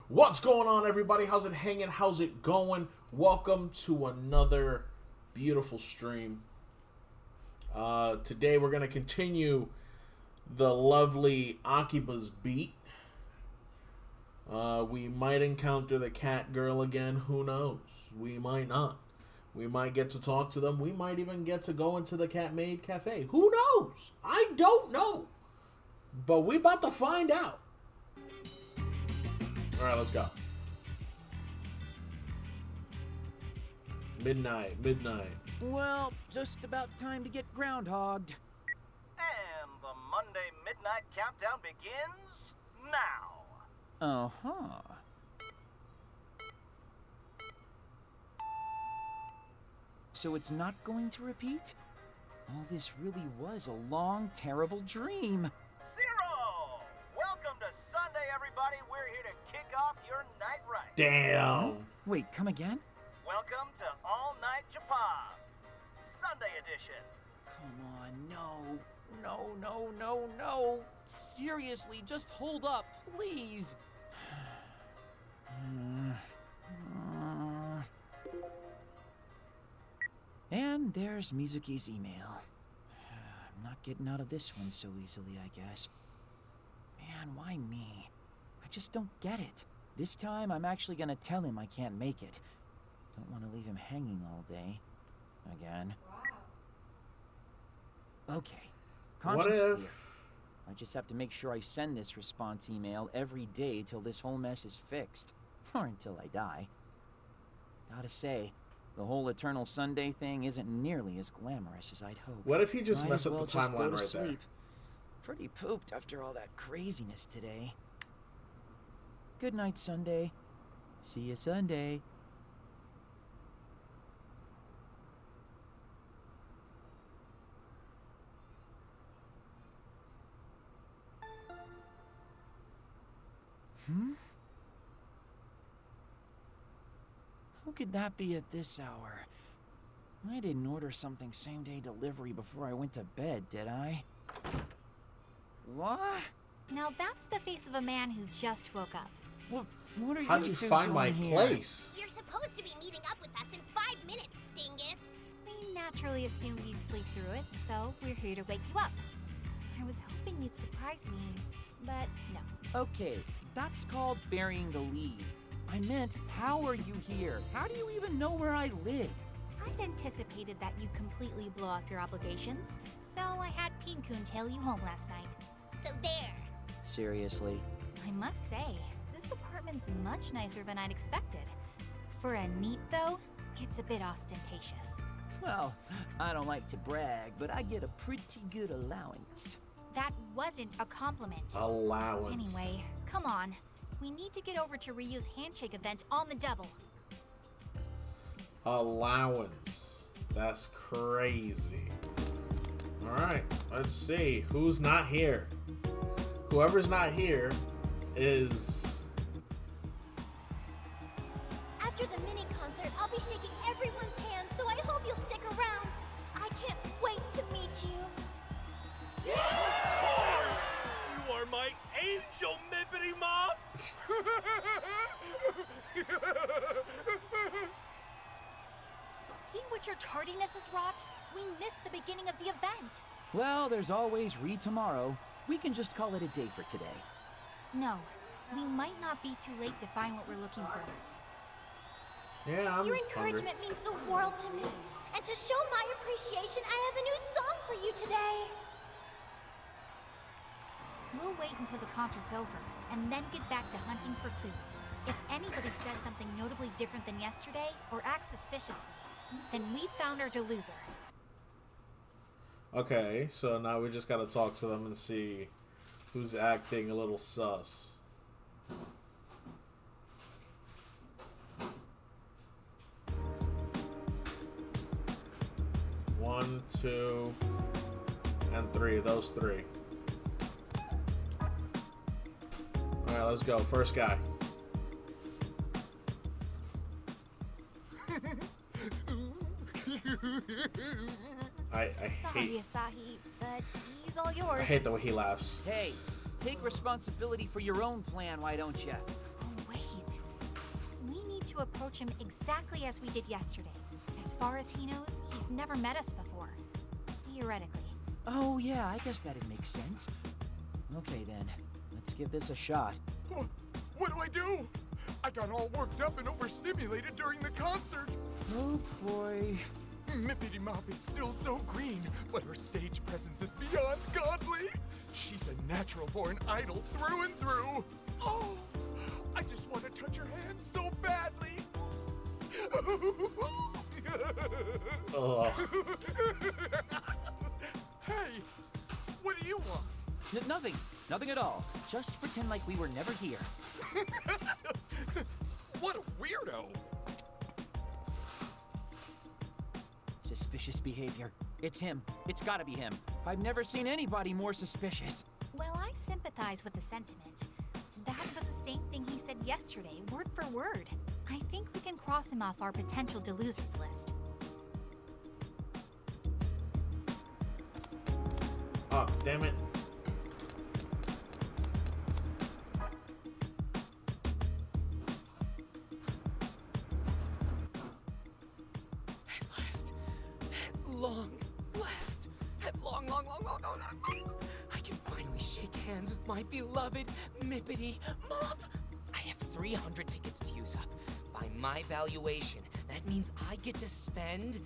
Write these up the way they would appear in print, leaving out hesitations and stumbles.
What's going on, everybody? How's it hanging? How's it going? Welcome to another beautiful stream. Today we're going to continue the lovely Akiba's beat. We might encounter the cat girl again. Who knows? We might not. We might get to talk to them. We might even get to go into the Cat Maid Cafe. Who knows? I don't know. But we about to find out. Alright, let's go. Midnight. Well, just about time to get groundhogged. And the Monday Midnight Countdown begins now. Uh-huh. So it's not going to repeat? All this really was a long, terrible dream. Zero! Welcome to Sunday, everybody. We're here to kick off your night right. Damn. Wait, come again? Welcome to All Night Japan, Sunday edition. Come on, no. Seriously, just hold up, please. And there's Mizuki's email. I'm not getting out of this one so easily, I guess. Man, why me? I just don't get it. This time, I'm actually gonna tell him I can't make it. Don't want to leave him hanging all day. Again. Okay. Conscience clear. I just have to make sure I send this response email every day till this whole mess is fixed. Or until I die. Gotta say, the whole Eternal Sunday thing isn't nearly as glamorous as I'd hoped. What if he just Might messed as up well the just go timeline to right sleep. there? Pretty pooped after all that craziness today. Good night, Sunday. See you Sunday. Who could that be at this hour? I didn't order something same-day delivery before I went to bed, did I? What? Now that's the face of a man who just woke up. What are How'd you two find my doing here? place? You're supposed to be meeting up with us in 5 minutes, dingus. We naturally assumed you'd sleep through it, so we're here to wake you up. I was hoping you'd surprise me, but no. Okay, that's called burying the lead. I meant, how are you here? How do you even know where I live? I'd anticipated that you'd completely blow off your obligations, so I had Pin-kun tail you home last night. So there. Seriously? I must say, this apartment's much nicer than I'd expected. For a neat, though, it's a bit ostentatious. Well, I don't like to brag, but I get a pretty good allowance. That wasn't a compliment. Allowance. Anyway, come on. We need to get over to Ryu's handshake event on the double. Allowance. That's crazy. Alright, let's see. Who's not here? Whoever's not here is... After the mini concert, I'll be shaking everyone's hand, so I hope you'll stick around. I can't wait to meet you. Of course! You are my angel, Mippity Mop! See what your tardiness has wrought? We missed the beginning of the event. Well, there's always tomorrow. We can just call it a day for today. No, we might not be too late to find what we're looking for. Yeah, I'm Your hungry. encouragement means the world to me. And to show my appreciation, I have a new song for you today. We'll wait until the concert's over, and then get back to hunting for clues. If anybody says something notably different than yesterday, or acts suspiciously, then we've found our deluser. Okay, so now we just gotta talk to them and see who's acting a little sus. One, two, and three. Those three. Alright, let's go. First guy. I hate Sorry, Asahi, but he's all yours. I hate the way he laughs. Hey, take responsibility for your own plan, why don't you? Oh, wait. to approach him exactly as we did yesterday. As far as he knows, he's never met us before. Theoretically. Oh, yeah, I guess that'd make sense. Okay, then. Let's give this a shot. What do I do? I got all worked up and overstimulated during the concert. Oh, boy. Mippity Mop is still so green, but her stage presence is beyond godly. She's a natural-born idol through and through. Oh, I just want to touch her hand so badly. Ugh. Hey, what do you want? Nothing. Nothing at all. Just pretend like we were never here. What a weirdo. Suspicious behavior. It's him. It's gotta be him. I've never seen anybody more suspicious. Well, I sympathize with the sentiment. That was the same thing he said yesterday, word for word. I think we can cross him off our potential delosers list. Oh, damn it. At long last, I can finally shake hands with my beloved Mippity Mop. I have 300 tickets to use up. By my valuation, that means I get to spend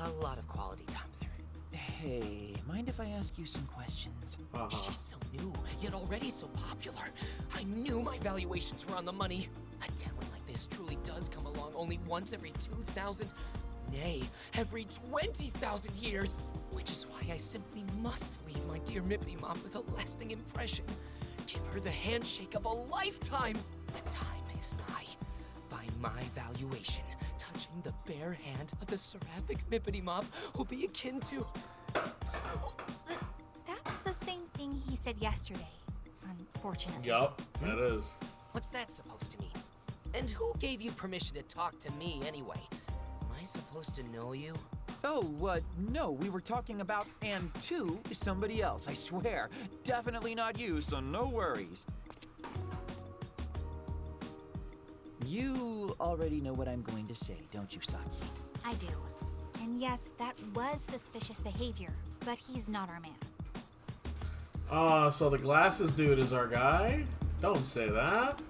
a lot of quality time with her. Hey, mind if I ask you some questions? She's so new, yet already so popular. I knew my valuations were on the money. A talent like this truly does come along only once every 2,000, nay, every 20,000 years. Which is why I simply must leave my dear Mippity Mop with a lasting impression. Give her the handshake of a lifetime. The time is nigh. By my valuation, touching the bare hand of the seraphic Mippity Mop will be akin to... That's the same thing he said yesterday, unfortunately. Yup, that is. What's that supposed to mean? And who gave you permission to talk to me anyway? Am I supposed to know you? Oh, no, we were talking about and to somebody else, I swear. Definitely not you, so no worries. You already know what I'm going to say, don't you, Saki? I do. And yes, that was suspicious behavior, but he's not our man. So the glasses dude is our guy? Don't say that.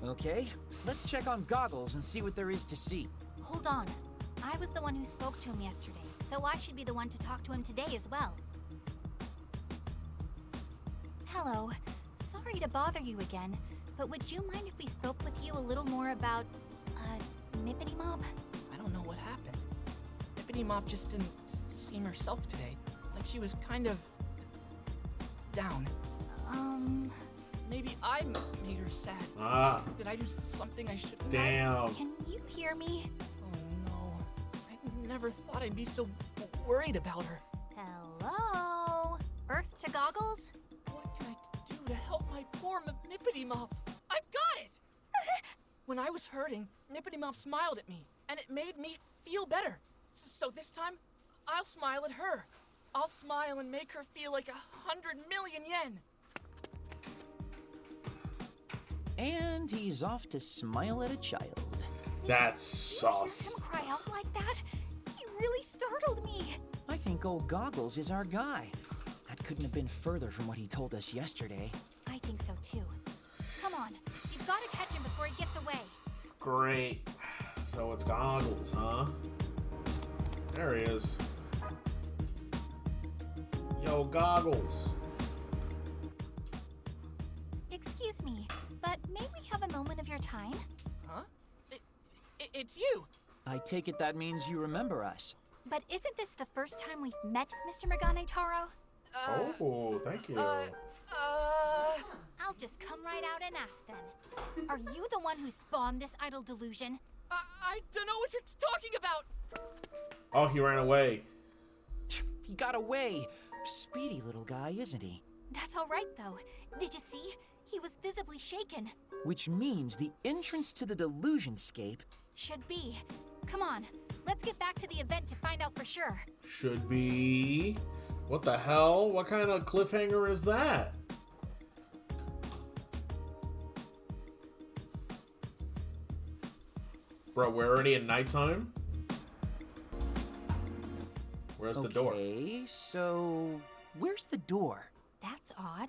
Okay, let's check on Goggles and see what there is to see. Hold on. I was the one who spoke to him yesterday, so I should be the one to talk to him today as well. Hello. Sorry to bother you again, but would you mind if we spoke with you a little more about, Mippity Mop? I don't know what happened. Mippity Mop just didn't seem herself today. Like she was kind of... down. Maybe I made her sad. Did I do something I shouldn't have? Damn. Can you hear me? Oh no. I never thought I'd be so worried about her. Hello? Earth to Goggles? What can I do to help my poor Mippity Mop? I've got it! When I was hurting, Mippity Mop smiled at me, and it made me feel better. So this time, I'll smile at her. I'll smile and make her feel like 100 million yen. And he's off to smile at a child. That's Did you hear sauce. him cry out like that? He really startled me. I think old Goggles is our guy. That couldn't have been further from what he told us yesterday. I think so too. Come on, you've got to catch him before he gets away. Great. So it's Goggles, huh? There he is. Yo, Goggles. Excuse me, but may we have a moment of your time? Huh? It's you! I take it that means you remember us. But isn't this the first time we've met, Mr. Megane Taro? Oh, thank you. I'll just come right out and ask then. Are you the one who spawned this idle delusion? I don't know what you're talking about! Oh, he ran away. He got away. Speedy little guy, isn't he? That's all right, though. Did you see? He was visibly shaken. Which means the entrance to the delusionscape... Should be. Come on, let's get back to the event to find out for sure. Should be. What the hell? What kind of cliffhanger is that? Bro, we're already in nighttime? Where's the door? Okay, so where's the door? That's odd.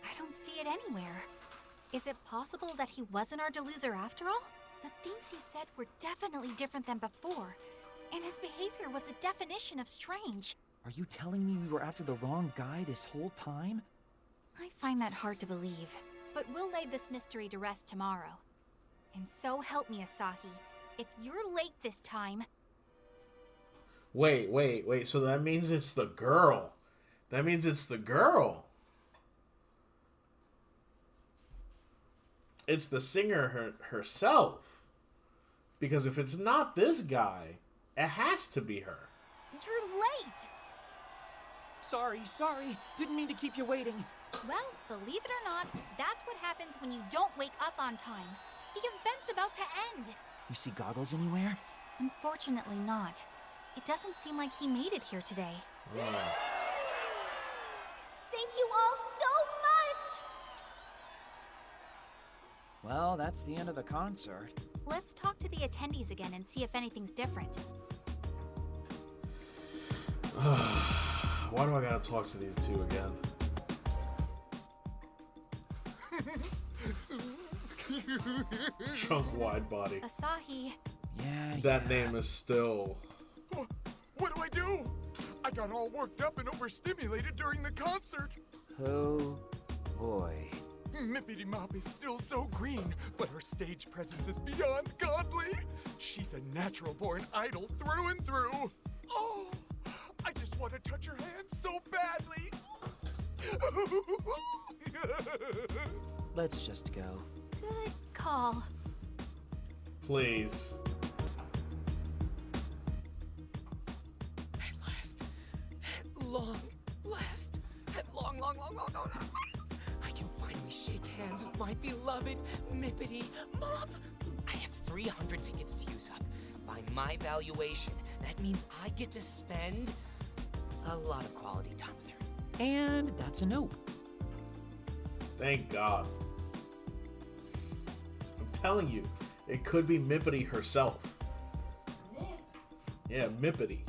I don't see it anywhere. Is it possible that he wasn't our deluser after all? The things he said were definitely different than before, and his behavior was the definition of strange. Are you telling me we were after the wrong guy this whole time? I find that hard to believe, but we'll lay this mystery to rest tomorrow. And so help me, Asahi. If you're late this time... Wait. So that means it's the girl. That means it's the girl. It's the singer herself. Because if it's not this guy, it has to be her. You're late! Sorry. Didn't mean to keep you waiting. Well, believe it or not, that's what happens when you don't wake up on time. The event's about to end. You see Goggles anywhere? Unfortunately not. It doesn't seem like he made it here today. Wow. Thank you all so much! Well, that's the end of the concert. Let's talk to the attendees again and see if anything's different. Why do I gotta talk to these two again? Chunk wide body. Asahi. Yeah. That name is still... Oh, what do I do? I got all worked up and overstimulated during the concert. Oh, boy. Mippity Mop is still so green, but her stage presence is beyond godly. She's a natural-born idol through and through. Oh, I just want to touch her hand so badly. Let's just go. Good call. Please. At last. At long last. At long last. I can finally shake hands with my beloved Mippity Mop. I have 300 tickets to use up. By my valuation, that means I get to spend a lot of quality time with her. And that's a no. Thank God. I'm telling you, it could be Mippity herself. Yeah, Mippity.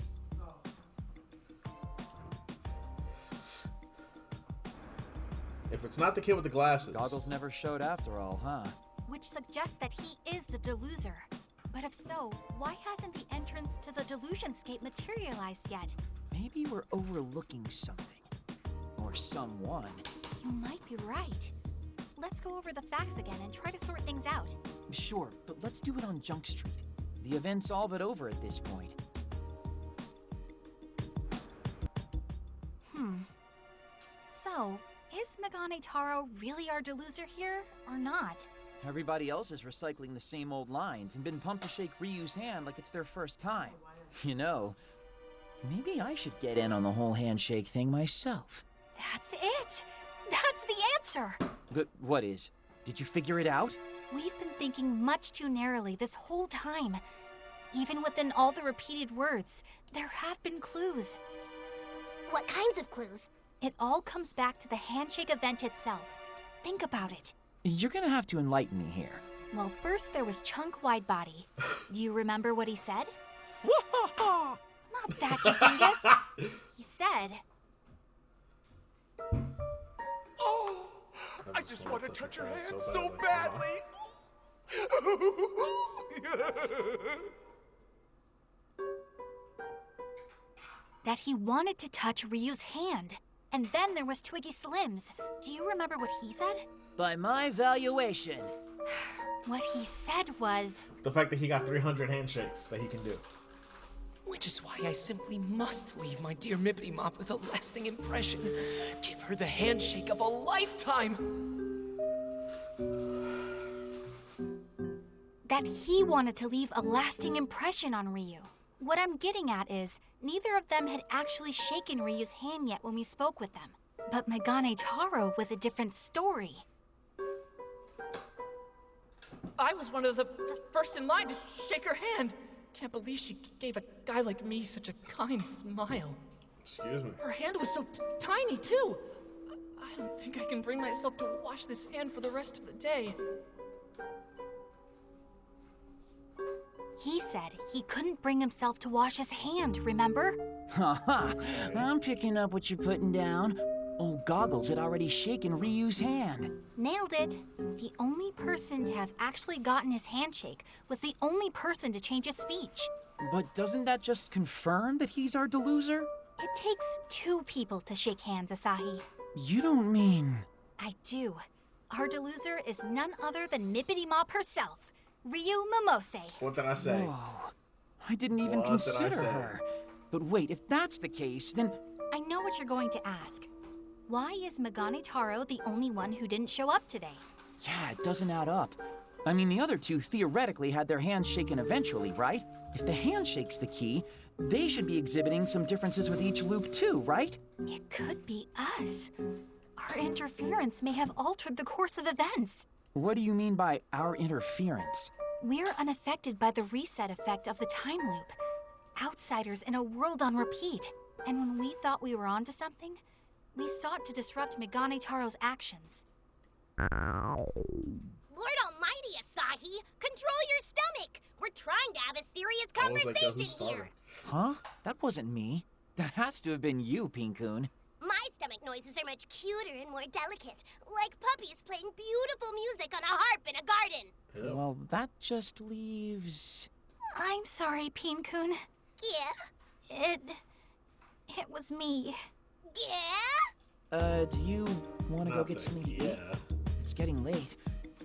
If it's not the kid with the glasses... Goggles never showed after all, huh? Which suggests that he is the deluser. But if so, why hasn't the entrance to the delusionscape materialized yet? Maybe we're overlooking something. Or someone. You might be right. Let's go over the facts again and try to sort things out. Sure, but let's do it on Junk Street. The event's all but over at this point. So, is Megane Taro really our deluser here, or not? Everybody else is recycling the same old lines and been pumped to shake Ryu's hand like it's their first time. You know, maybe I should get in on the whole handshake thing myself. That's it! That's the answer! But what is? Did you figure it out? We've been thinking much too narrowly this whole time. Even within all the repeated words, there have been clues. What kinds of clues? It all comes back to the handshake event itself. Think about it. You're gonna have to enlighten me here. Well, first there was Chunk Widebody. Do you remember what he said? Not that, you dingus. He said... Oh, I just want to touch her hand so badly. that he wanted to touch Ryu's hand. And then there was Twiggy Slims. Do you remember what he said? By my valuation. What he said was... The fact that he got 300 handshakes that he can do. Which is why I simply must leave my dear Mippity Mop with a lasting impression. Give her the handshake of a lifetime. That he wanted to leave a lasting impression on Ryu. What I'm getting at is, neither of them had actually shaken Ryu's hand yet when we spoke with them. But Megane Taro was a different story. I was one of the first in line to shake her hand. Can't believe she gave a guy like me such a kind smile. Excuse me. Her hand was so tiny, too. I don't think I can bring myself to wash this hand for the rest of the day. He said he couldn't bring himself to wash his hand, remember? Haha, I'm picking up what you're putting down. Old Goggles had already shaken Ryu's hand. Nailed it. The only person to have actually gotten his handshake was the only person to change his speech. But doesn't that just confirm that he's our deluser? It takes 2 people to shake hands, Asahi. You don't mean... I do. Our deluser is none other than Mippity Mop herself, Riyu Mimose. What did I say? Whoa. I didn't even What did I consider say? her. But wait, if that's the case, then... I know what you're going to ask. Why is Megane Taro the only one who didn't show up today? Yeah, it doesn't add up. I mean, the other 2 theoretically had their hands shaken eventually, right? If the handshake's the key, they should be exhibiting some differences with each loop too, right? It could be us. Our interference may have altered the course of events. What do you mean by our interference? We're unaffected by the reset effect of the time loop. Outsiders in a world on repeat. And when we thought we were onto something, we sought to disrupt Megane Taro's actions. Lord almighty, Asahi! Control your stomach! We're trying to have a serious I was like, who conversation started? here. Huh? That wasn't me. That has to have been you, Pinkun. My stomach noises are much cuter and more delicate, like puppies playing beautiful music on a harp in a garden. Ew. Well, that just leaves... I'm sorry, Peen-kun. Yeah? It was me. Yeah? Do you want to go get something to eat? Yeah. It's getting late.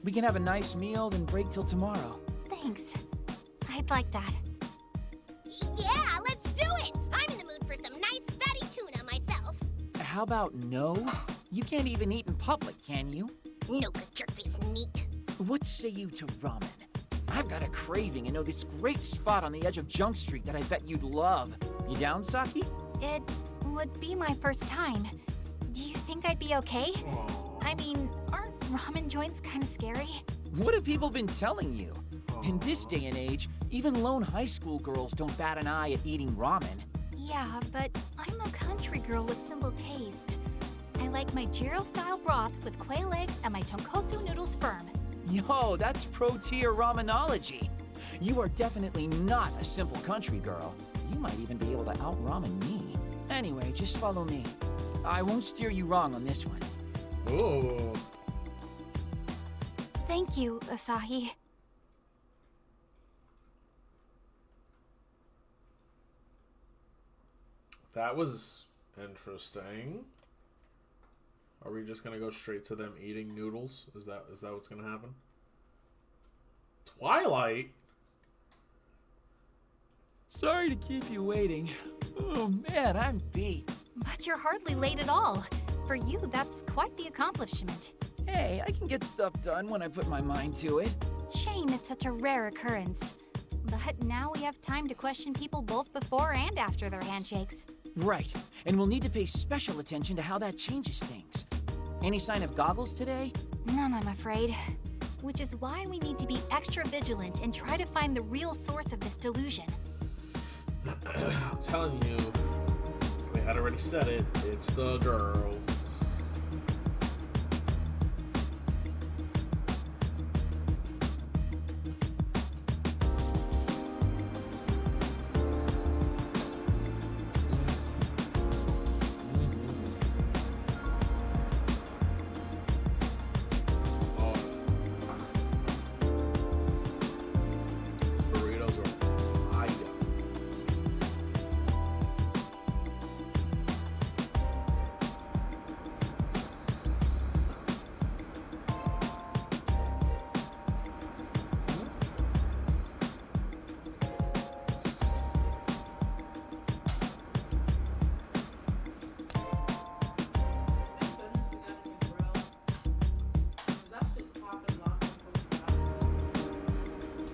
We can have a nice meal, then break till tomorrow. Thanks. I'd like that. Yeah, let's do it! I'm in the mood for some nice fatty tuna myself. How about no? You can't even eat in public, can you? No good jerkface meat. What say you to ramen? I've got a craving and know this great spot on the edge of Junk Street that I bet you'd love. You down, Saki? It would be my first time. Do you think I'd be okay? I mean, aren't ramen joints kind of scary? What have people been telling you? In this day and age, even lone high school girls don't bat an eye at eating ramen. Yeah, but I'm a country girl with simple taste. I like my Jiro-style broth with quail eggs and my tonkotsu noodles firm. Yo, that's pro-tier ramenology. You are definitely not a simple country girl. You might even be able to out-ramen me. Anyway, just follow me. I won't steer you wrong on this one. Ooh. Thank you, Asahi. That was interesting. Are we just gonna go straight to them eating noodles? Is that what's gonna happen? Twilight? Sorry to keep you waiting. Oh man, I'm beat. But you're hardly late at all. For you, that's quite the accomplishment. Hey, I can get stuff done when I put my mind to it. Shame it's such a rare occurrence. But now we have time to question people both before and after their handshakes. Right, and we'll need to pay special attention to how that changes things. Any sign of Goggles today? None, I'm afraid. Which is why we need to be extra vigilant and try to find the real source of this delusion. I'm telling you, we had already said it. It's the girl.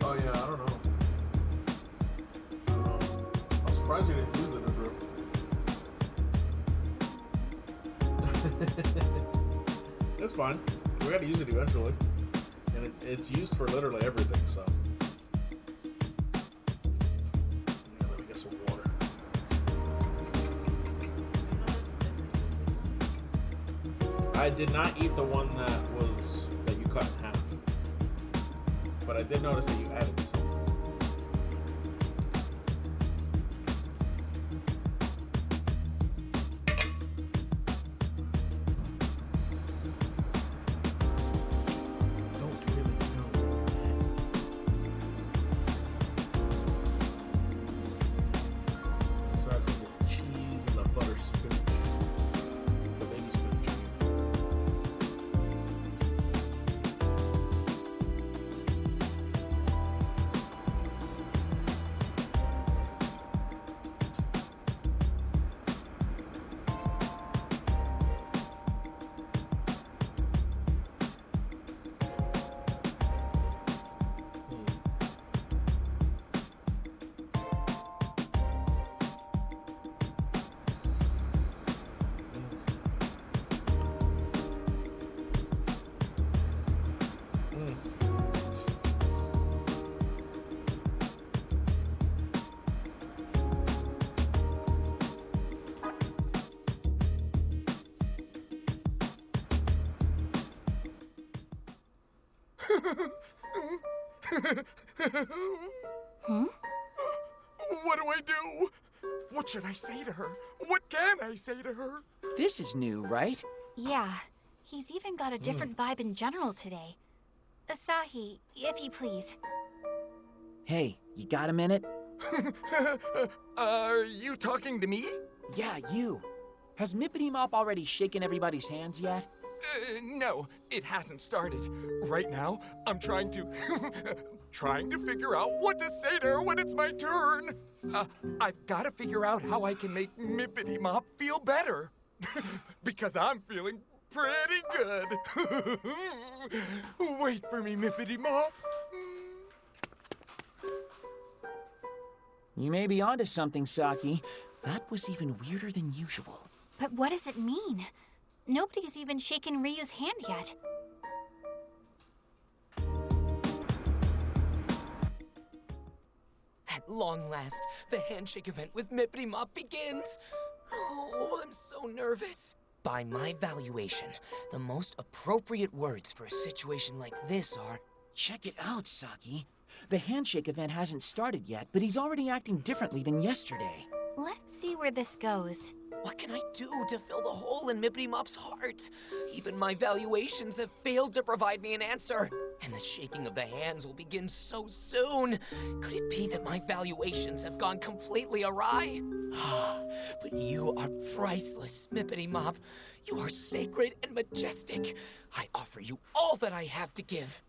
Oh yeah, I don't know. I'm surprised you didn't use the new group. It's fine. We gotta use it eventually. And it's used for literally everything, so. Yeah, let me get some water. I did not eat the one that you cut in half. But I did notice that you added some. Hmm? What do I do? What should I say to her? What can I say to her? This is new, right? Yeah, he's even got a different vibe in general today. Asahi, if you please. Hey, you got a minute? Are you talking to me? Yeah, you. Has Mippity Mop already shaken everybody's hands yet? No, it hasn't started. Right now, I'm trying to figure out what to say to her when it's my turn. I've got to figure out how I can make Mippity Mop feel better. Because I'm feeling pretty good. Wait for me, Mippity Mop. You may be onto something, Saki. That was even weirder than usual. But what does it mean? Nobody's even shaken Ryu's hand yet. At long last, the handshake event with Mippity Mop begins. Oh, I'm so nervous. By my valuation, the most appropriate words for a situation like this are... Check it out, Saki. The handshake event hasn't started yet, but he's already acting differently than yesterday. Let's see where this goes. What can I do to fill the hole in Mippity Mop's heart? Even my valuations have failed to provide me an answer. And the shaking of the hands will begin so soon. Could it be that my valuations have gone completely awry? But you are priceless, Mippity Mop. You are sacred and majestic. I offer you all that I have to give.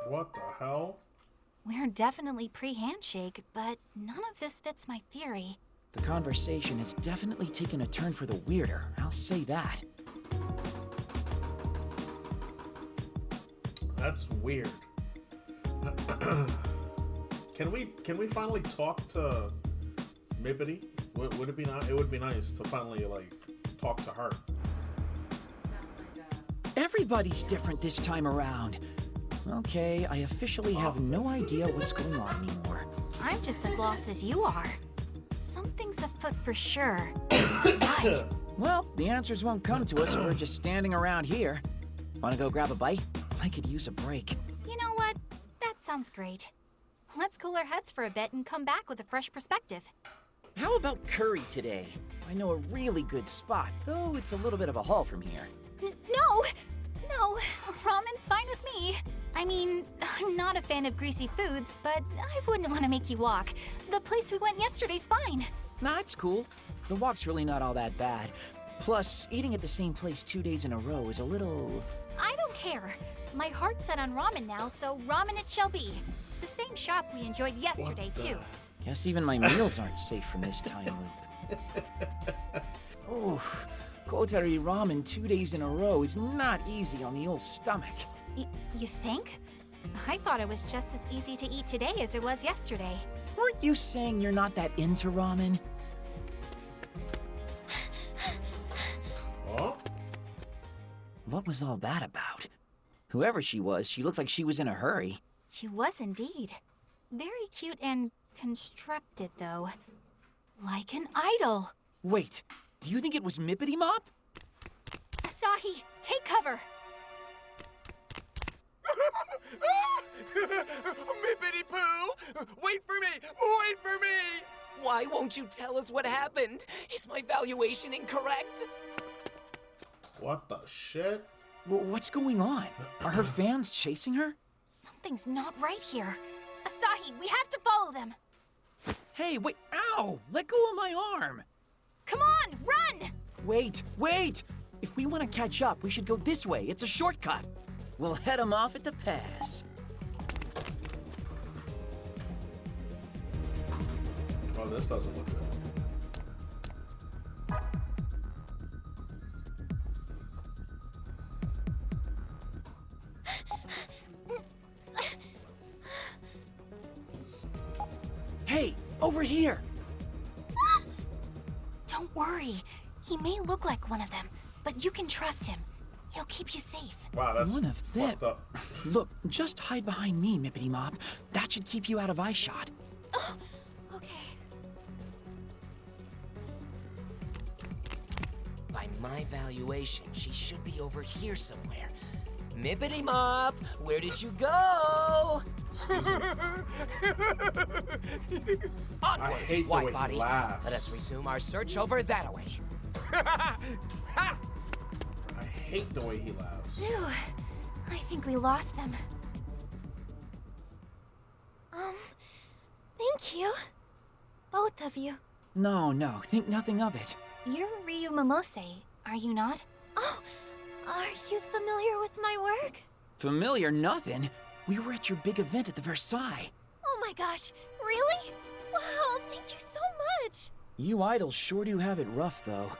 What the hell? We're definitely pre-handshake, but none of this fits my theory. The conversation has definitely taken a turn for the weirder, I'll say that. That's weird. Can we finally talk to Mippity? Would it be not? It would be nice to finally talk to her. Everybody's different this time around. Okay, I officially have no idea what's going on anymore. I'm just as lost as you are. Something's afoot for sure. What? Well, the answers won't come to us if we're just standing around here. Wanna go grab a bite? I could use a break. You know what? That sounds great. Let's cool our heads for a bit and come back with a fresh perspective. How about curry today? I know a really good spot, though it's a little bit of a haul from here. No, ramen's fine with me. I mean, I'm not a fan of greasy foods, but I wouldn't want to make you walk. The place we went yesterday's fine. Nah, it's cool. The walk's really not all that bad. Plus, eating at the same place 2 days in a row is a little... I don't care. My heart's set on ramen now, so ramen it shall be. The same shop we enjoyed yesterday, too. Guess even my meals aren't safe from this time loop. Oh, Kotari ramen 2 days in a row is not easy on the old stomach. You think? I thought it was just as easy to eat today as it was yesterday. Weren't you saying you're not that into ramen? Huh? What was all that about? Whoever she was, she looked like she was in a hurry. She was indeed. Very cute and constructed, though. Like an idol. Wait, do you think it was Mippity Mop? Asahi, take cover. Mippity Poo! Wait for me! Wait for me! Why won't you tell us what happened? Is my valuation incorrect? What the shit? What's going on? Are her fans chasing her? Something's not right here. Asahi, we have to follow them. Hey, wait, ow! Let go of my arm! Come on, run! Wait, wait! If we want to catch up, we should go this way. It's a shortcut. We'll head them off at the pass. Oh, this doesn't look good. Hey, over here! Don't worry. He may look like one of them, but you can trust him. He'll keep you safe. Wow, that's One of them. fucked up. Look, just hide behind me, Mippity Mop. That should keep you out of eyeshot. Oh, okay. By my valuation, she should be over here somewhere. Mippity Mop, where did you go? I Onward, hate the wide way body. he laughs. Let us resume our search over that way. I hate the way he laughs. Phew. I think we lost them. Thank you. Both of you. No, think nothing of it. You're Riyu Momose, are you not? Oh, are you familiar with my work? Familiar nothing. We were at your big event at the Versailles. Oh my gosh, really? Wow, thank you so much. You idols sure do have it rough, though.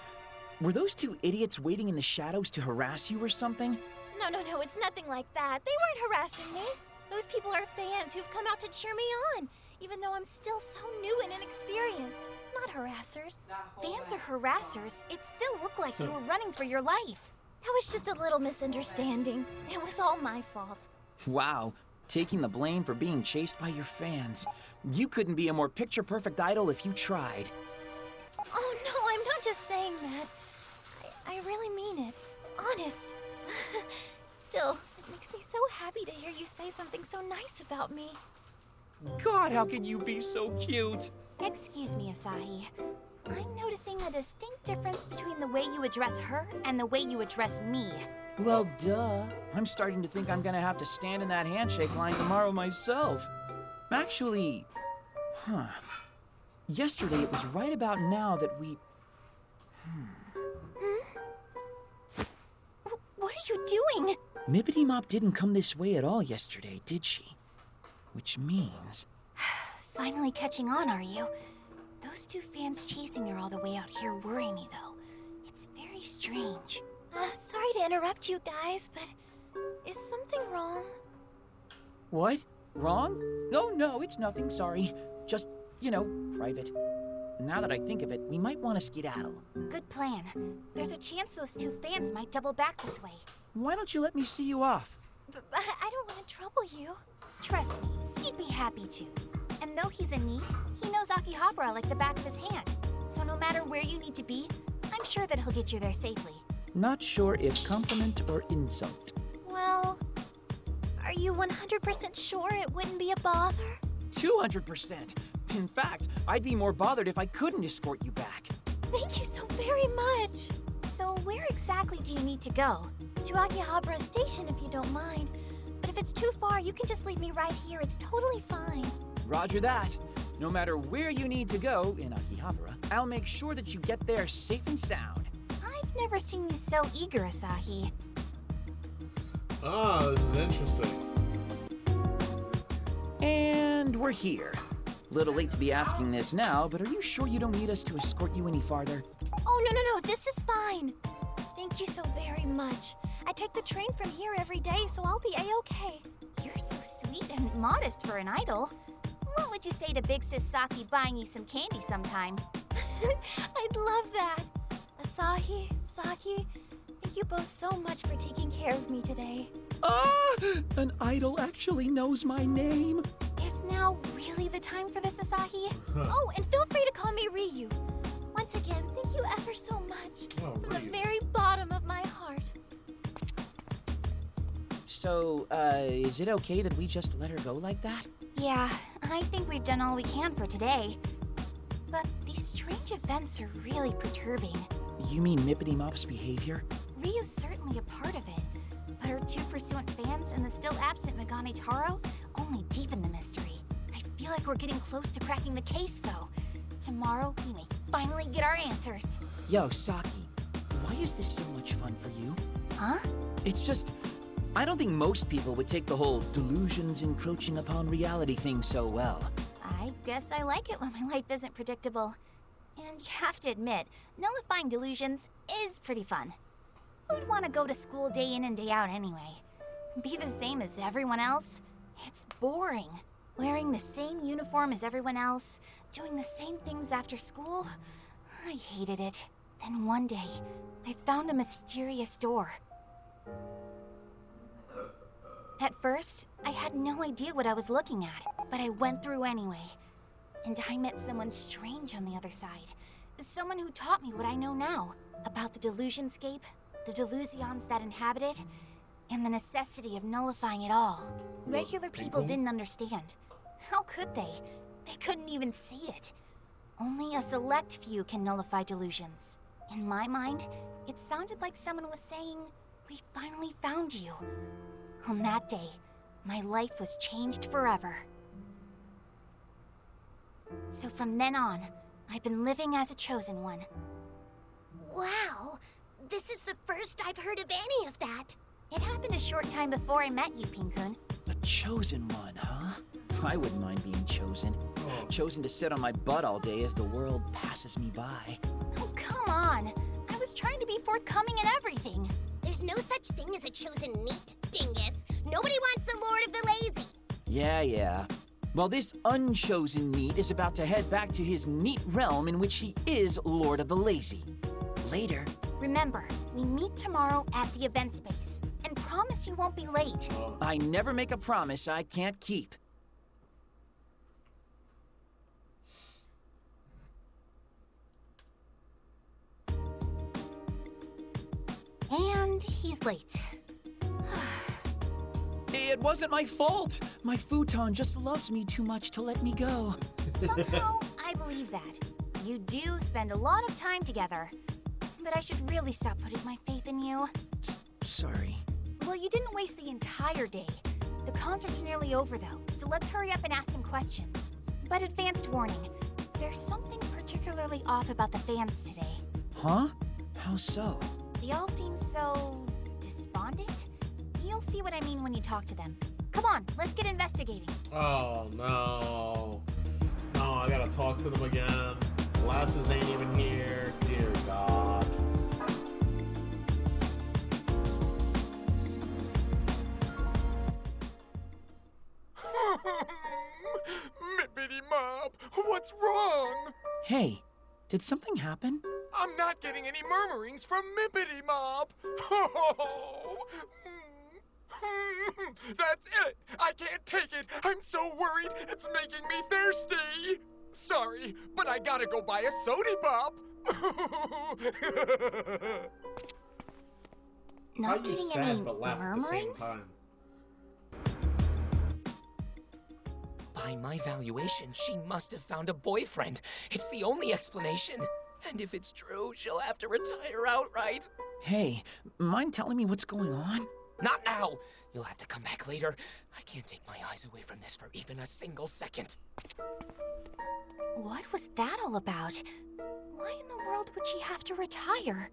Were those two idiots waiting in the shadows to harass you or something? No, it's nothing like that. They weren't harassing me. Those people are fans who've come out to cheer me on, even though I'm still so new and inexperienced. Not harassers. Fans are harassers. It still looked like you were running for your life. That was just a little misunderstanding. It was all my fault. Wow, taking the blame for being chased by your fans. You couldn't be a more picture-perfect idol if you tried. Oh no, I'm not just saying that. I really mean it. Honest. Still, it makes me so happy to hear you say something so nice about me. God, how can you be so cute? Excuse me, Asahi. I'm noticing a distinct difference between the way you address her and the way you address me. Well, duh. I'm starting to think I'm gonna have to stand in that handshake line tomorrow myself. Actually, yesterday it was right about now that we... What are you doing? Mippity Mop didn't come this way at all yesterday, did she? Which means... Finally catching on, are you? Those two fans chasing her all the way out here worry me, though. It's very strange. Sorry to interrupt you guys, but is something wrong? What? Wrong? No, it's nothing, sorry. Just, private. Now that I think of it, we might want to skedaddle. Good plan. There's a chance those two fans might double back this way. Why don't you let me see you off? But I don't want to trouble you. Trust me, he'd be happy to. And though he's a NEET, he knows Akiba like the back of his hand. So no matter where you need to be, I'm sure that he'll get you there safely. Not sure if compliment or insult. Well, are you 100% sure it wouldn't be a bother? 200%. In fact, I'd be more bothered if I couldn't escort you back. Thank you so very much. So where exactly do you need to go? To Akihabara Station if you don't mind. But if it's too far, you can just leave me right here. It's totally fine. Roger that. No matter where you need to go in Akihabara, I'll make sure that you get there safe and sound. I've never seen you so eager, Asahi. Ah, this is interesting. And we're here. Little late to be asking this now, but are you sure you don't need us to escort you any farther? Oh, no, this is fine. Thank you so very much. I take the train from here every day, so I'll be a-okay. You're so sweet and modest for an idol. What would you say to Big Sis Saki buying you some candy sometime? I'd love that. Asahi, Saki, thank you both so much for taking care of me today. Ah! An idol actually knows my name. Is now really the time for this, Asahi? Oh, and feel free to call me Riyu. Once again, thank you ever so much. Oh, From the Riyu. very bottom of my heart. So, is it okay that we just let her go like that? Yeah, I think we've done all we can for today. But these strange events are really perturbing. You mean Mippity Mop's behavior? Ryu's certainly a part of it, but her 2 pursuant fans and the still absent Megane Taro only deepen the mystery. I feel like we're getting close to cracking the case, though. Tomorrow, we may finally get our answers. Yo, Saki, why is this so much fun for you? Huh? It's just, I don't think most people would take the whole delusions encroaching upon reality thing so well. I guess I like it when my life isn't predictable. And you have to admit, nullifying delusions is pretty fun. Who'd want to go to school day in and day out anyway? Be the same as everyone else? It's boring. Wearing the same uniform as everyone else, doing the same things after school? I hated it. Then one day, I found a mysterious door. At first, I had no idea what I was looking at, but I went through anyway. And I met someone strange on the other side. Someone who taught me what I know now about the Delusionscape, the Delusions that inhabit it, and the necessity of nullifying it all. Regular people didn't understand. How could they? They couldn't even see it. Only a select few can nullify delusions. In my mind, it sounded like someone was saying, "We finally found you." On that day, my life was changed forever. So from then on, I've been living as a chosen one. Wow, this is the first I've heard of any of that. It happened a short time before I met you, Pin-kun. A chosen one, huh? I wouldn't mind being chosen. Chosen to sit on my butt all day as the world passes me by. Oh, come on. I was trying to be forthcoming in everything. There's no such thing as a chosen meat, dingus. Nobody wants the Lord of the Lazy. Yeah. Well, this unchosen NEET is about to head back to his NEET realm in which he is Lord of the Lazy. Later. Remember, we meet tomorrow at the event space. And promise you won't be late. I never make a promise I can't keep. And he's late. It wasn't my fault. My futon just loves me too much to let me go. Somehow, I believe that. You do spend a lot of time together. But I should really stop putting my faith in you. Sorry. Well, you didn't waste the entire day. The concert's nearly over, though, so let's hurry up and ask some questions. But advanced warning, there's something particularly off about the fans today. Huh? How so? They all seem so despondent. You'll see what I mean when you talk to them. Come on, let's get investigating. Oh, no. No, I gotta talk to them again. Glasses ain't even here. Dear God. Mippity Mop, what's wrong? Hey, did something happen? I'm not getting any murmurings from Mippity Mop. Oh. That's it. I can't take it. I'm so worried. It's making me thirsty. Sorry, but I gotta go buy a sody pop. How Not you getting sad any but laugh at the same murmurings? time? By my valuation, she must have found a boyfriend. It's the only explanation. And if it's true, she'll have to retire outright. Hey, mind telling me what's going on? Not now! You'll have to come back later. I can't take my eyes away from this for even a single second. What was that all about? Why in the world would she have to retire?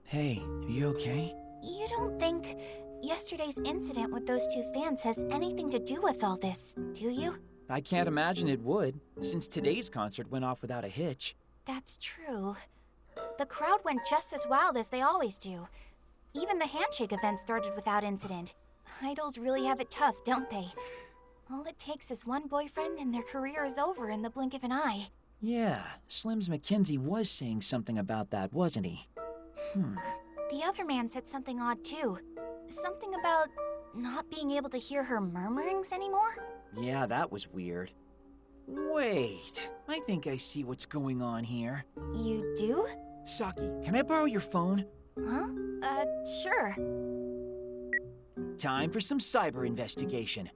Hey, are you okay? You don't think yesterday's incident with those 2 fans has anything to do with all this, do you? I can't imagine it would, since today's concert went off without a hitch. That's true. The crowd went just as wild as they always do. Even the handshake event started without incident. Idols really have it tough, don't they? All it takes is one boyfriend and their career is over in the blink of an eye. Yeah, Slim's Mackenzie was saying something about that, wasn't he? The other man said something odd too. Something about not being able to hear her murmurings anymore? Yeah, that was weird. Wait, I think I see what's going on here. You do? Saki, can I borrow your phone? Huh? Sure. Time for some cyber investigation.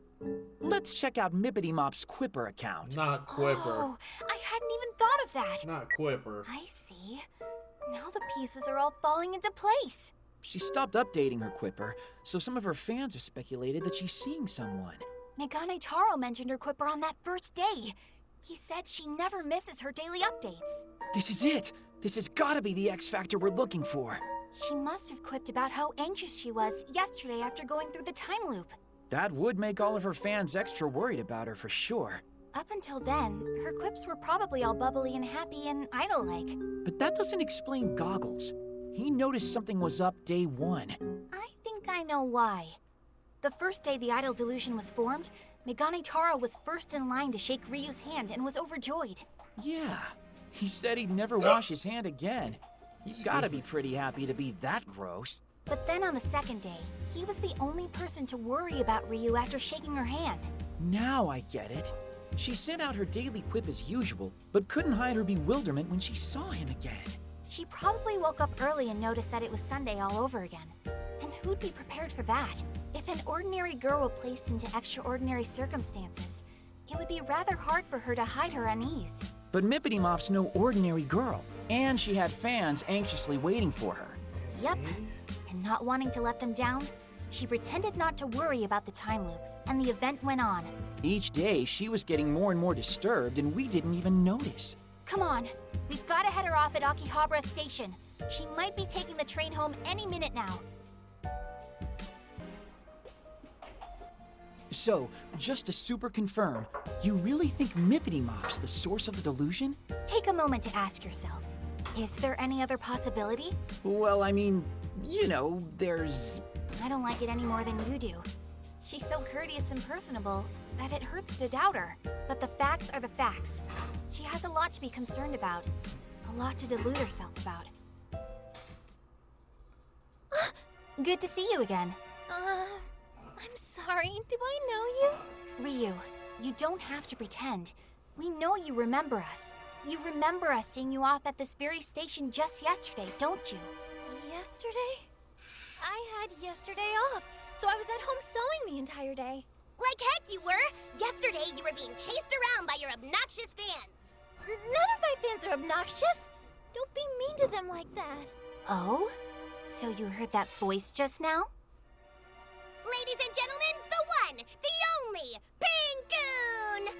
Let's check out Mippity Mop's Quipper account. Not Quipper. Oh, I hadn't even thought of that. Not Quipper. I see. Now the pieces are all falling into place. She stopped updating her Quipper, so some of her fans have speculated that she's seeing someone. Megane Taro mentioned her Quipper on that first day. He said she never misses her daily updates. This is it! This has gotta be the X Factor we're looking for. She must have quipped about how anxious she was yesterday after going through the time loop. That would make all of her fans extra worried about her for sure. Up until then, her quips were probably all bubbly and happy and idol-like. But that doesn't explain Goggles. He noticed something was up day one. I think I know why. The first day the idol delusion was formed, Megane Taro was first in line to shake Ryu's hand and was overjoyed. Yeah, he said he'd never wash his hand again. You gotta be pretty happy to be that gross. But then on the second day, he was the only person to worry about Ryu after shaking her hand. Now I get it. She sent out her daily quip as usual, but couldn't hide her bewilderment when she saw him again. She probably woke up early and noticed that it was Sunday all over again. And who'd be prepared for that? If an ordinary girl were placed into extraordinary circumstances, it would be rather hard for her to hide her unease. But Mippity Mop's no ordinary girl, and she had fans anxiously waiting for her. Yep. And not wanting to let them down, she pretended not to worry about the time loop, and the event went on. Each day, she was getting more and more disturbed, and we didn't even notice. Come on, we've got to head her off at Akihabara Station. She might be taking the train home any minute now. So, just to super confirm, you really think Mippity Mop's the source of the delusion? Take a moment to ask yourself, is there any other possibility? Well, I mean, you know, there's... I don't like it any more than you do. She's so courteous and personable that it hurts to doubt her. But the facts are the facts. She has a lot to be concerned about. A lot to delude herself about. Good to see you again. I'm sorry. Do I know you? Ryu, you don't have to pretend. We know you remember us. You remember us seeing you off at this very station just yesterday, don't you? Yesterday? I had yesterday off, so I was at home sewing the entire day. Like heck you were! Yesterday you were being chased around by your obnoxious fans! None of my fans are obnoxious! Don't be mean to them like that. Oh? So you heard that voice just now? Ladies and gentlemen, the one, the only, Pinkoon!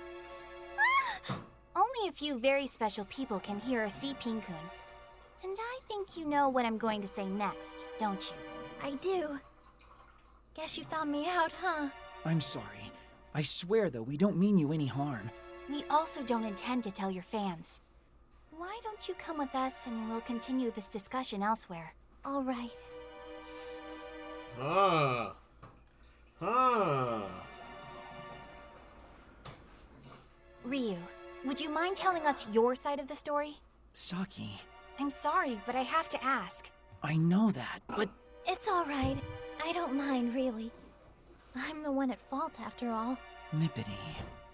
Only a few very special people can hear or see Pinkoon. And I think you know what I'm going to say next, don't you? I do. Guess you found me out, huh? I'm sorry. I swear, though, we don't mean you any harm. We also don't intend to tell your fans. Why don't you come with us and we'll continue this discussion elsewhere? All right. Ryu, would you mind telling us your side of the story? Saki, I'm sorry, but I have to ask. I know that, but... It's all right. I don't mind, really. I'm the one at fault, after all. Mippity...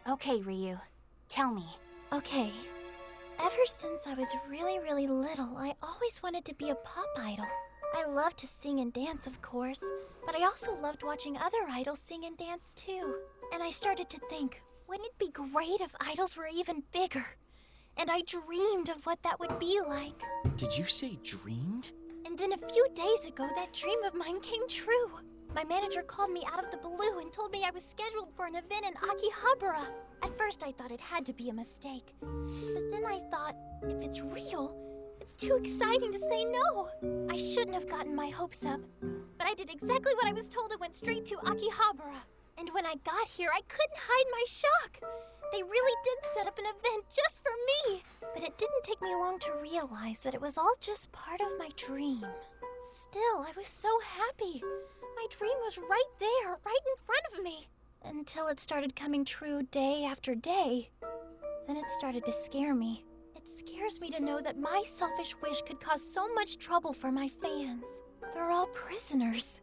Okay, Ryu. Tell me. Okay. Ever since I was really little, I always wanted to be a pop idol. I loved to sing and dance, of course, but I also loved watching other idols sing and dance too. And I started to think, wouldn't it be great if idols were even bigger? And I dreamed of what that would be like. Did you say dreamed? And then a few days ago, that dream of mine came true. My manager called me out of the blue and told me I was scheduled for an event in Akihabara. At first, I thought it had to be a mistake. But then I thought, if it's real, it's too exciting to say no. I shouldn't have gotten my hopes up. But I did exactly what I was told and went straight to Akihabara. And when I got here, I couldn't hide my shock. They really did set up an event just for me. But it didn't take me long to realize that it was all just part of my dream. Still, I was so happy. My dream was right there, right in front of me. Until it started coming true day after day. Then it started to scare me. It scares me to know that my selfish wish could cause so much trouble for my fans. They're all prisoners.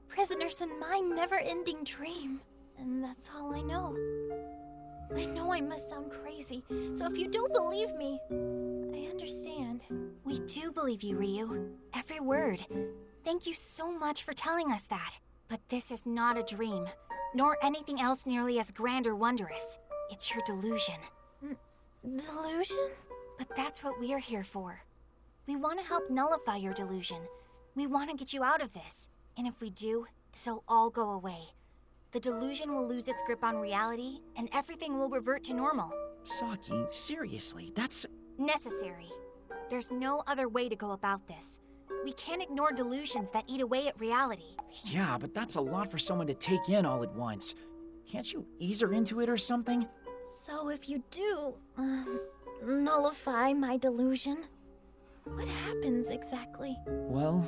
Prisoners in my never-ending dream. And that's all I know. I know I must sound crazy, so if you don't believe me, I understand. We do believe you, Riyu. Every word. Thank you so much for telling us that. But this is not a dream, nor anything else nearly as grand or wondrous. It's your delusion. Delusion? But that's what we're here for. We want to help nullify your delusion. We want to get you out of this. And if we do, this'll all go away. The delusion will lose its grip on reality, and everything will revert to normal. Saki, seriously, that's... Necessary. There's no other way to go about this. We can't ignore delusions that eat away at reality. Yeah, but that's a lot for someone to take in all at once. Can't you ease her into it or something? So if you do, nullify my delusion, what happens exactly? Well,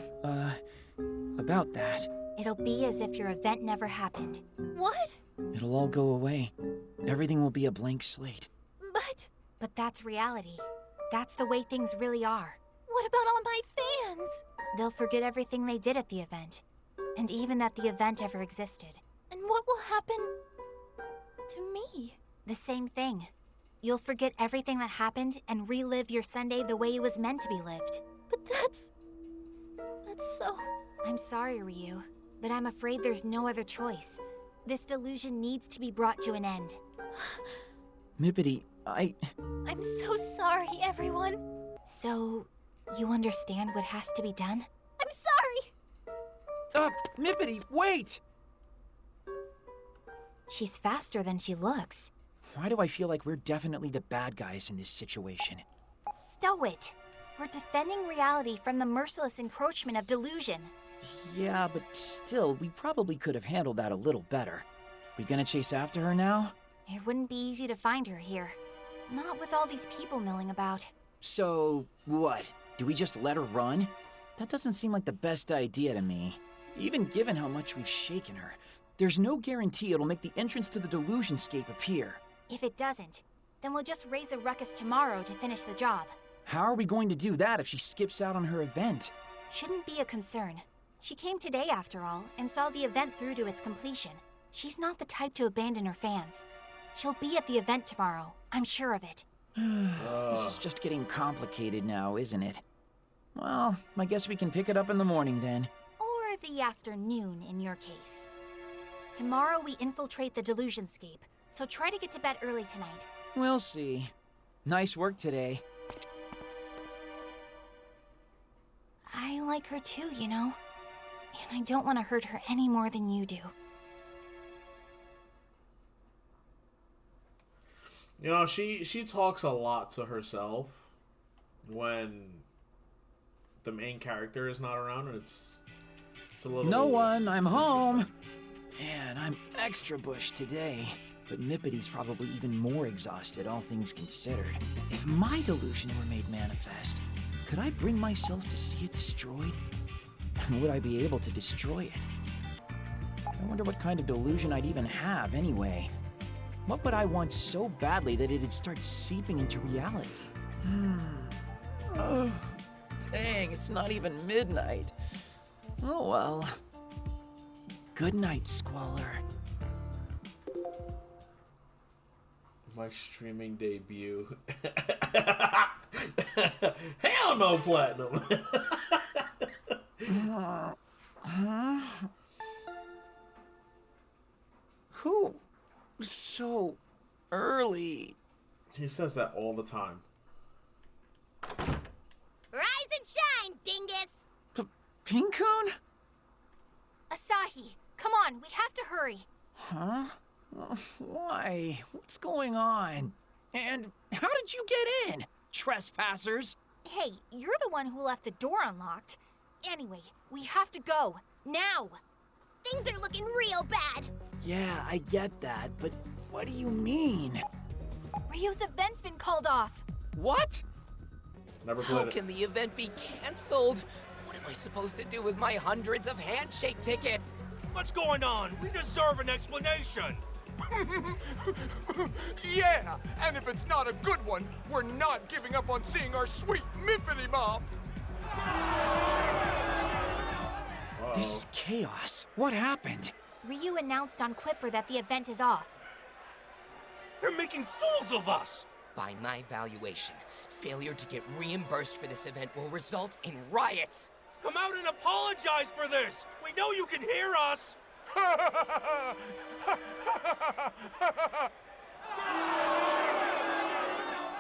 about that. It'll be as if your event never happened. What? It'll all go away. Everything will be a blank slate. But that's reality. That's the way things really are. What about all my fans? They'll forget everything they did at the event. And even that the event ever existed. And what will happen to me? The same thing. You'll forget everything that happened and relive your Sunday the way it was meant to be lived. But that's so... I'm sorry, Riyu, but I'm afraid there's no other choice. This delusion needs to be brought to an end. Mippity, I'm so sorry, everyone. So, you understand what has to be done? I'm sorry! Mippity, wait! She's faster than she looks. Why do I feel like we're definitely the bad guys in this situation? Stow it! We're defending reality from the merciless encroachment of delusion. Yeah, but still, we probably could have handled that a little better. We gonna chase after her now? It wouldn't be easy to find her here. Not with all these people milling about. So, what? Do we just let her run? That doesn't seem like the best idea to me. Even given how much we've shaken her, there's no guarantee it'll make the entrance to the Delusionscape appear. If it doesn't, then we'll just raise a ruckus tomorrow to finish the job. How are we going to do that if she skips out on her event? Shouldn't be a concern. She came today after all, and saw the event through to its completion. She's not the type to abandon her fans. She'll be at the event tomorrow, I'm sure of it. This is just getting complicated now, isn't it? Well, I guess we can pick it up in the morning then. Or the afternoon, in your case. Tomorrow we infiltrate the Delusionscape, so try to get to bed early tonight. We'll see. Nice work today. I like her too, you know. And I don't want to hurt her any more than you do. You know, she talks a lot to herself when the main character is not around, and it's a little... No one, I'm home! Man, I'm extra bush today. But Mippity's probably even more exhausted, all things considered. If my delusion were made manifest, could I bring myself to see it destroyed? And would I be able to destroy it? I wonder what kind of delusion I'd even have, anyway. What would I want so badly that it'd start seeping into reality? Oh, dang, it's not even midnight. Oh well. Good night, Squalor. My streaming debut. Hell no, Platinum. Who? So early. He says that all the time. Rise and shine, dingus! Pinkun? Asahi, come on, we have to hurry. Huh? Why? What's going on? And how did you get in? Trespassers? Hey, you're the one who left the door unlocked. Anyway, we have to go. Now! Things are looking real bad. Yeah, I get that, but what do you mean? Ryu's event's been called off. What? Never How played it. can the event be canceled? What am I supposed to do with my hundreds of handshake tickets? What's going on? We deserve an explanation. Yeah, and if it's not a good one, we're not giving up on seeing our sweet Mippity Mom. This is chaos. What happened? Ryu announced on Quipper that the event is off. They're making fools of us! By my valuation, failure to get reimbursed for this event will result in riots. Come out and apologize for this! We know you can hear us!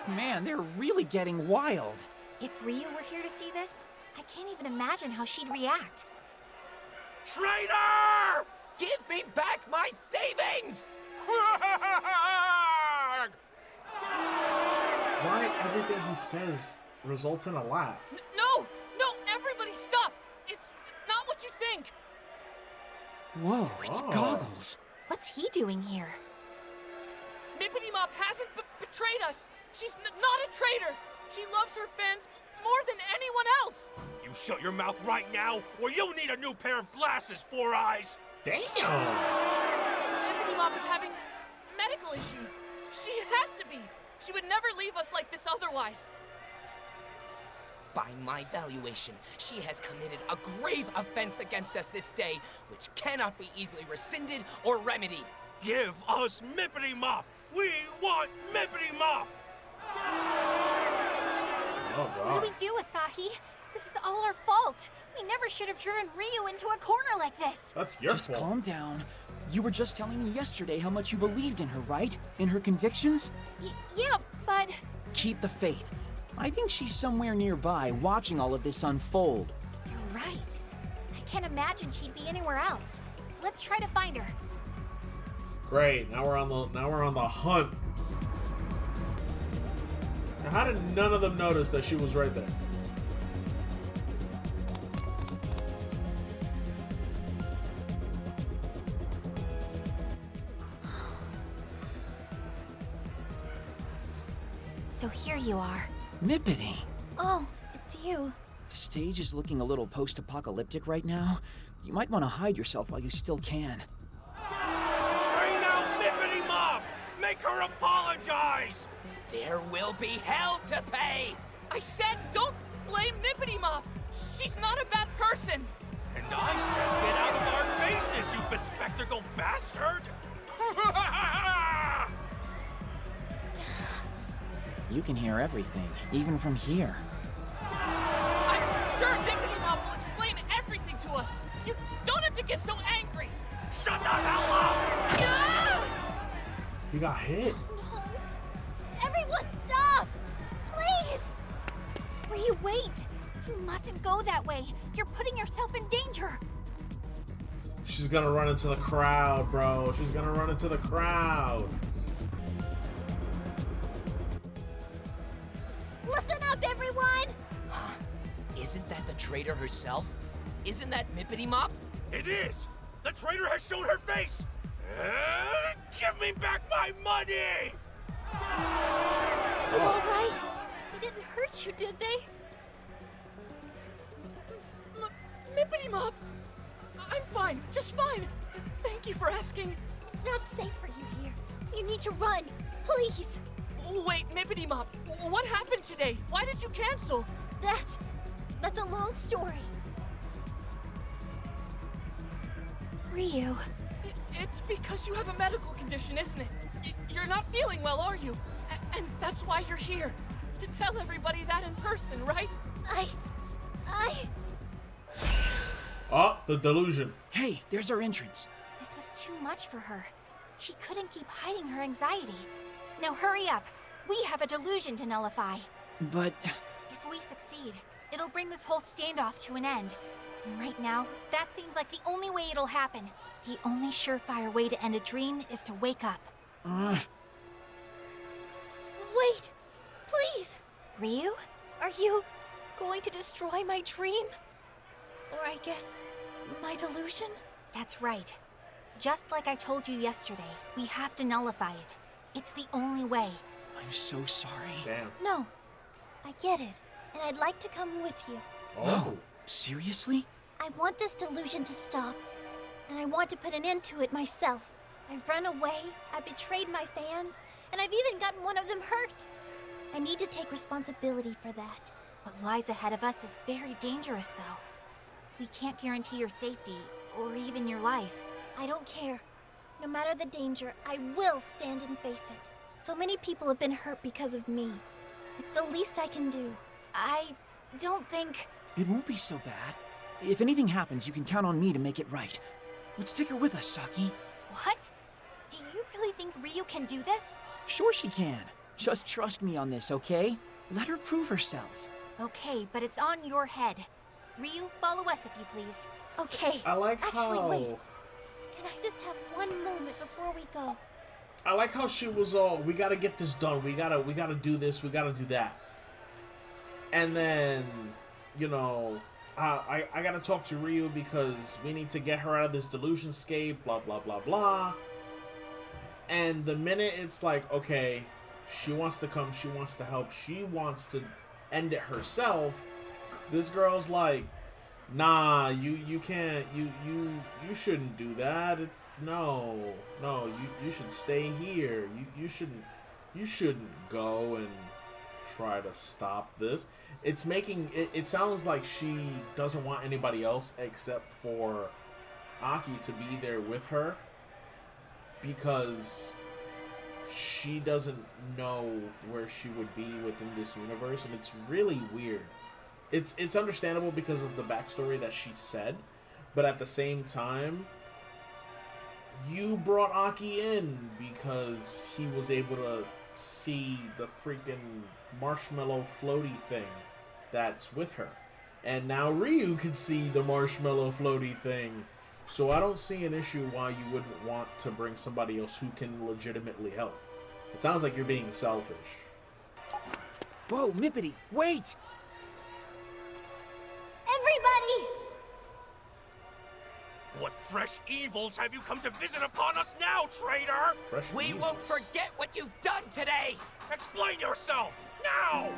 Man, they're really getting wild. If Riyu were here to see this, I can't even imagine how she'd react. Traitor! Give me back my savings! Why everything he says results in a laugh? No! No! Everybody stop! It's not what you think! Whoa, it's Oh. Goggles. What's he doing here? Mippity Mop hasn't betrayed us! She's not a traitor! She loves her fans more than anyone else! You shut your mouth right now, or you'll need a new pair of glasses, Four Eyes! Damn! Mippity Mop is having medical issues. She has to be! She would never leave us like this otherwise. By my valuation, she has committed a grave offense against us this day, which cannot be easily rescinded or remedied. Give us Mippity Mop! We want Mippity Mop! Oh What god. do we do, Asahi? This is all our fault. We never should have driven Riyu into a corner like this. That's your Just fault. calm down. You were just telling me yesterday how much you believed in her, right? In her convictions? Yeah, but... Keep the faith. I think she's somewhere nearby watching all of this unfold. You're right. I can't imagine she'd be anywhere else. Let's try to find her. Great. Now we're on the hunt. Now, how did none of them notice that she was right there? So here you are. Mippity. Oh, it's you. The stage is looking a little post-apocalyptic right now. You might want to hide yourself while you still can. Bring out Mippity Mop! Make her apologize! There will be hell to pay! I said don't blame Mippity Mop! She's not a bad person! And I said get out of our faces, you bespectacled bastard! You can hear everything, even from here. I'm sure Mippity Mop will explain everything to us! You don't have to get so angry! Shut the hell up! Ah! He got hit. No. Everyone stop! Please! Riyu, wait! You mustn't go that way. You're putting yourself in danger. She's gonna run into the crowd, bro. She's gonna run into the crowd. Listen up, everyone! Isn't that the traitor herself? Isn't that Mippity Mop? It is! The traitor has shown her face! Give me back my money! You all right? They didn't hurt you, did they? Mippity Mop! I'm fine, just fine. Thank you for asking. It's not safe for you here. You need to run. Please. Wait, Mippity Mop, what happened today? Why did you cancel? That's a long story. Riyu, It's because you have a medical condition, isn't it? You're not feeling well, are you? And that's why you're here. To tell everybody that in person, right? I... Oh, the delusion. Hey, there's our entrance. this was too much for her. She couldn't keep hiding her anxiety. Now hurry up. We have a delusion to nullify. But If we succeed, it'll bring this whole standoff to an end. And right now, that seems like the only way it'll happen. The only surefire way to end a dream is to wake up. Wait! Please! Riyu? Are you going to destroy my dream? Or I guess, my delusion? That's right. Just like I told you yesterday, we have to nullify it. It's the only way. I'm so sorry. Damn. No. I get it. And I'd like to come with you. Oh. Seriously? I want this delusion to stop. And I want to put an end to it myself. I've run away, I've betrayed my fans, and I've even gotten one of them hurt. I need to take responsibility for that. What lies ahead of us is very dangerous, though. We can't guarantee your safety, or even your life. I don't care. No matter the danger, I will stand and face it. So many people have been hurt because of me. It's the least I can do. I don't think... It won't be so bad. If anything happens, you can count on me to make it right. Let's take her with us, Saki. What? Do you really think Riyu can do this? Sure she can. Just trust me on this, okay? Let her prove herself. Okay, but it's on your head. Riyu, follow us if you please. Okay. I like Actually, how... wait. Can I just have one moment before we go? I like how she was all, we gotta get this done. We gotta do this. We gotta do that. And then, you know, I gotta talk to Riyu because we need to get her out of this delusion scape. Blah blah blah blah. And the minute it's like, okay, she wants to come, she wants to help, she wants to end it herself. This girl's like, nah, you can't, you shouldn't do that. No, you should stay here. You shouldn't go and try to stop this. It's making it sounds like she doesn't want anybody else except for Aki to be there with her because she doesn't know where she would be within this universe, and it's really weird. It's understandable because of the backstory that she said, but at the same time, you brought Aki in because he was able to see the freaking marshmallow floaty thing that's with her. And now Riyu can see the marshmallow floaty thing. So I don't see an issue why you wouldn't want to bring somebody else who can legitimately help. It sounds like you're being selfish. Whoa, Mippity, wait! Everybody! What fresh evils have you come to visit upon us now, traitor? We won't forget what you've done today! Explain yourself, now!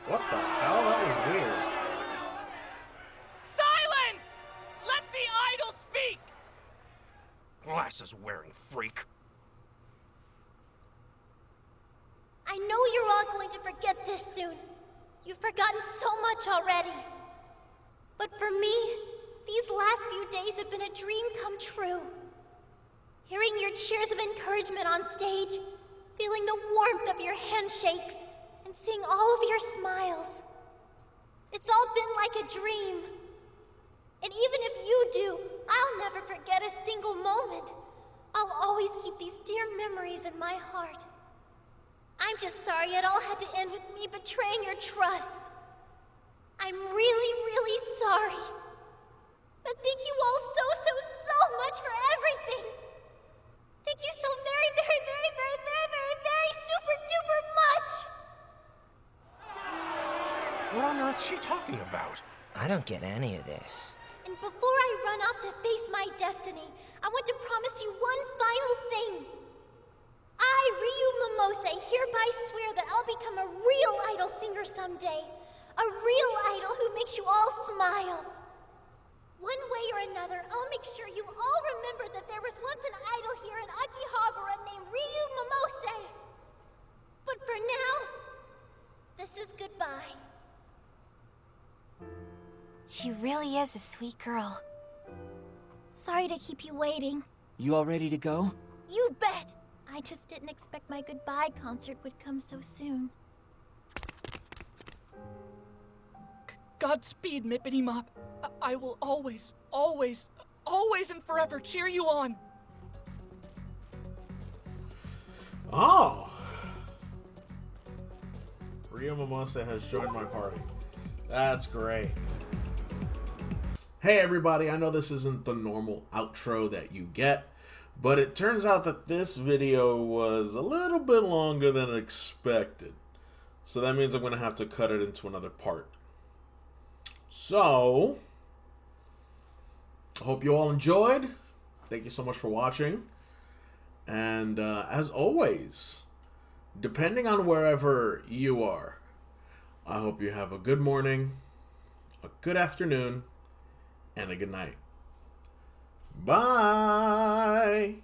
What the hell? That was weird. Silence! Let the idol speak! Glasses-wearing freak. I know you're all going to forget this soon. You've forgotten so much already. But for me, these last few days have been a dream come true. Hearing your cheers of encouragement on stage, feeling the warmth of your handshakes, and seeing all of your smiles. It's all been like a dream. And even if you do, I'll never forget a single moment. I'll always keep these dear memories in my heart. I'm just sorry it all had to end with me betraying your trust. I'm really, really sorry. But thank you all so much for everything. Thank you so very, very super duper much. What on earth's she talking about? I don't get any of this. And before I run off to face my destiny, I want to promise you one final thing. I, Riyu Mimose, hereby swear that I'll become a real idol singer someday. A real idol who makes you all smile. One way or another, I'll make sure you all remember that there was once an idol here in Akihabara named Riyu Mimose. But for now, this is goodbye. She really is a sweet girl. Sorry to keep you waiting. You all ready to go? You bet! I just didn't expect my goodbye concert would come so soon. Godspeed, Mippity Mop. I will always and forever cheer you on. Oh! Riyu Mimose has joined my party. That's great. Hey everybody, I know this isn't the normal outro that you get, but it turns out that this video was a little bit longer than expected. So that means I'm going to have to cut it into another part. So, I hope you all enjoyed. Thank you so much for watching. And as always, depending on wherever you are, I hope you have a good morning, a good afternoon, and a good night. Bye!